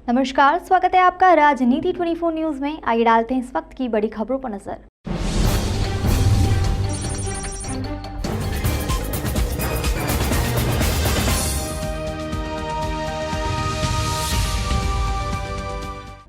नमस्कार, स्वागत है आपका राजनीति 24 न्यूज में। आइए डालते हैं इस वक्त की बड़ी खबरों पर नजर।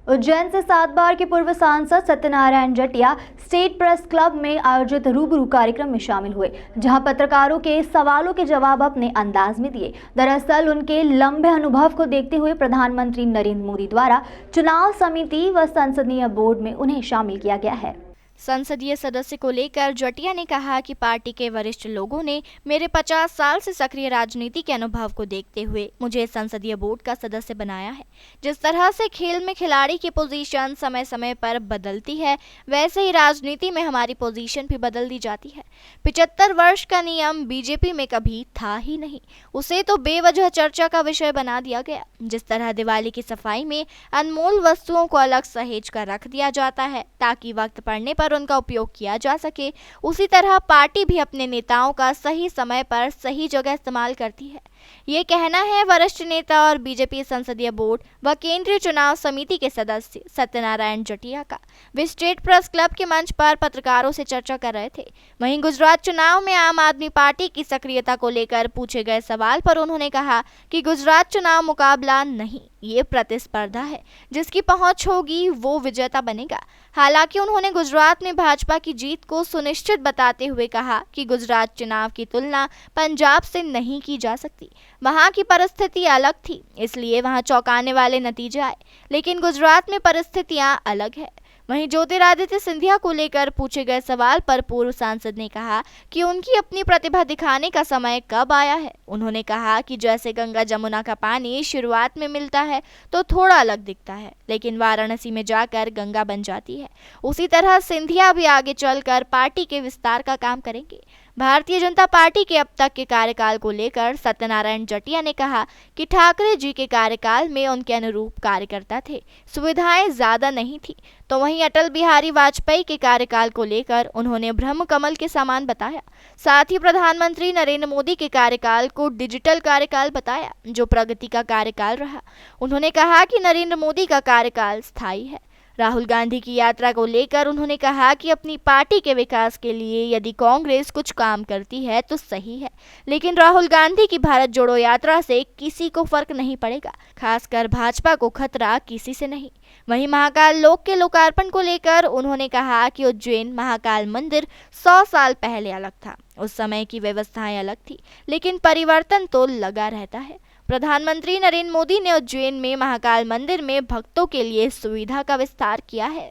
उज्जैन से 7 बार के पूर्व सांसद Satyanarayan Jatiya state press club में आयोजित रूबरू कार्यक्रम में शामिल हुए, जहां पत्रकारों के सवालों के जवाब अपने अंदाज में दिए। दरअसल उनके लंबे अनुभव को देखते हुए प्रधानमंत्री नरेंद्र मोदी द्वारा चुनाव समिति व संसदीय बोर्ड में उन्हें शामिल किया गया है। संसदीय सदस्य को लेकर जटिया ने कहा कि पार्टी के वरिष्ठ लोगों ने मेरे 50 साल से सक्रिय राजनीति के अनुभव को देखते हुए मुझे संसदीय बोर्ड का सदस्य बनाया है। जिस तरह से खेल में खिलाड़ी की पोजीशन समय समय पर बदलती है, वैसे ही राजनीति में हमारी पोजीशन भी बदल दी जाती है। 75 वर्ष का नियम बीजेपी में कभी था ही नहीं, उसे तो बेवजह चर्चा का विषय बना दिया गया। जिस तरह दिवाली की सफाई में अनमोल वस्तुओं को अलग सहेज कर रख दिया जाता है ताकि वक्त पड़ने पर उनका उपयोग किया जा सके, उसी तरह पार्टी भी अपने नेताओं का सही समय पर सही जगह इस्तेमाल करती है। ये कहना है वरिष्ठ नेता और बीजेपी संसदीय बोर्ड व केंद्रीय चुनाव समिति के सदस्य सत्यनारायण जटिया का। वे स्टेट प्रेस क्लब के मंच पर पत्रकारों से चर्चा कर रहे थे। वहीं गुजरात चुनाव में आम आदमी पार्टी की सक्रियता को लेकर पूछे गए सवाल पर उन्होंने कहा कि गुजरात चुनाव मुकाबला नहीं, ये प्रतिस्पर्धा है। जिसकी पहुंच होगी वो विजेता बनेगा। हालांकि उन्होंने गुजरात में भाजपा की जीत को सुनिश्चित बताते हुए कहा कि गुजरात चुनाव की तुलना पंजाब से नहीं की जा सकती। वहां की परिस्थिति अलग थी, इसलिए वहां चौंकाने वाले नतीजे आए, लेकिन गुजरात में परिस्थितियां अलग है। वहीं ज्योतिरादित्य सिंधिया को लेकर पूछे गए सवाल पर पूर्व सांसद ने कहा कि उनकी अपनी प्रतिभा दिखाने का समय कब आया है। उन्होंने कहा कि जैसे गंगा जमुना का पानी शुरुआत में मिलता है तो थोड़ा अलग दिखता है, लेकिन वाराणसी में जाकर गंगा बन जाती है। उसी तरह सिंधिया भी आगे चलकर पार्टी के विस्तार का काम करेंगे। भारतीय जनता पार्टी के अब तक के कार्यकाल को लेकर सत्यनारायण जटिया ने कहा कि ठाकरे जी के कार्यकाल में उनके अनुरूप कार्यकर्ता थे, सुविधाएं ज्यादा नहीं थी। तो वहीं अटल बिहारी वाजपेयी के कार्यकाल को लेकर उन्होंने ब्रह्म कमल के समान बताया। साथ ही प्रधानमंत्री नरेंद्र मोदी के कार्यकाल को डिजिटल कार्यकाल बताया, जो प्रगति का कार्यकाल रहा। उन्होंने कहा कि नरेंद्र मोदी का कार्यकाल स्थायी है। राहुल गांधी की यात्रा को लेकर उन्होंने कहा कि अपनी पार्टी के विकास के लिए यदि कांग्रेस कुछ काम करती है तो सही है, लेकिन राहुल गांधी की भारत जोड़ो यात्रा से किसी को फर्क नहीं पड़ेगा, खासकर भाजपा को खतरा किसी से नहीं। वहीं महाकाल लोक के लोकार्पण को लेकर उन्होंने कहा कि उज्जैन महाकाल मंदिर 100 साल पहले अलग था, उस समय की व्यवस्थाएं अलग थी, लेकिन परिवर्तन तो लगा रहता है। प्रधानमंत्री नरेंद्र मोदी ने उज्जैन में महाकाल मंदिर में भक्तों के लिए सुविधा का विस्तार किया है।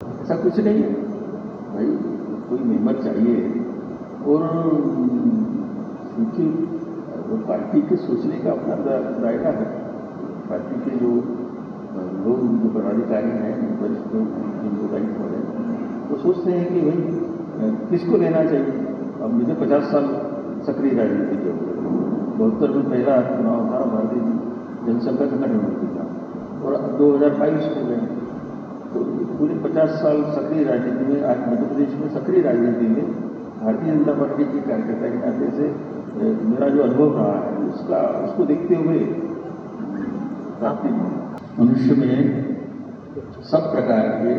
ऐसा कुछ नहीं है भाई, कोई मेंबर चाहिए और क्योंकि वो पार्टी के सोचने का अपना दायरा है। पार्टी के जो लोग, जो पदाधिकारी हैं, वरिष्ठ लोग, जिनको दायित्व है, वो सोचते हैं कि भाई किसको लेना चाहिए। अब मुझे 50 साल सक्रिय राजनीति की 72 में पहला चुनाव था भारतीय जनसंघ संगठन का, और 2022 में गए। तो पूरे 50 साल सक्रिय राजनीति में, आज मध्य प्रदेश में सक्रिय राजनीति में भारतीय जनता पार्टी के कार्यकर्ता के नाते से मेरा जो अनुभव रहा है उसको देखते हुए मनुष्य में सब प्रकार के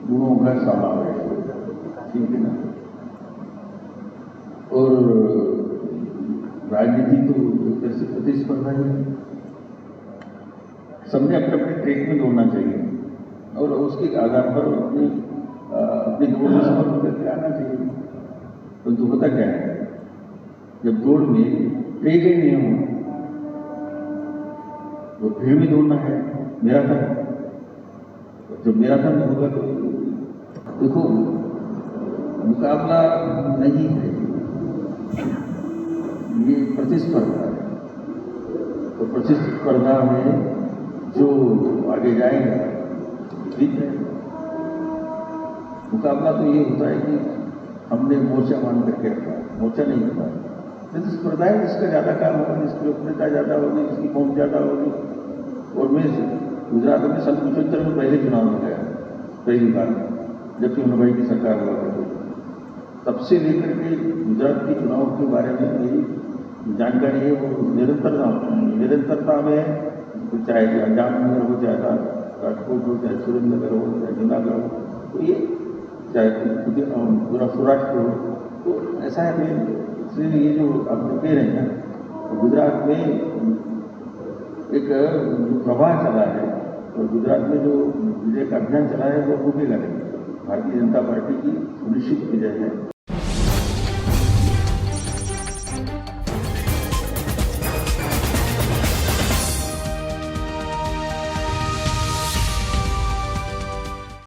गुणों का समावेश है, ठीक है ना। और राजनीति तो एक तरह से प्रतिस्पर्धा ही है। सबने अपने अपने ट्रैक में दौड़ना चाहिए और उसके आधार पर अपनी दौड़ में समर्पण करके आना चाहिए। तो होता क्या है, जब दौड़ में ट्रैक ही नहीं हो तो भीड़ में दौड़ना है, मैराथन। जब मैराथन होगा तो देखो मुकाबला नहीं है, ये प्रतिस्पर्धा है। तो प्रतिस्पर्धा में जो आगे जाएगा जीत है। मुकाबला तो ये होता है कि हमने मोर्चा मान करके रखा, मोर्चा नहीं होता। प्रतिस्पर्धा है जिसका ज़्यादा काम होगा, जिसकी लोकप्रियता ज़्यादा होगी, जिसकी पहुंच ज़्यादा होगी। और मैं गुजरात में सन 75 में पहले चुनाव में गया, पहली बार, जब कि भाई की सरकार हुआ करती। तब से लेकर के गुजरात के चुनाव के बारे में मेरी जानकारी है वो निरंतरता में तो चाहे जामनगर हो, चाहे राजकोट हो, चाहे सुरेंद्रनगर हो, चाहे जूनागढ़ हो, तो ये चाहे पूरा सौराष्ट्र हो, तो ऐसा है कि इसलिए ये जो आप लोग कह रहे हैं ना, गुजरात में एक जो प्रवाह चला है और गुजरात में जो विजय का अभियान चला है वो रुकेगा नहीं। भारतीय जनता पार्टी की सुनिश्चित विजय है।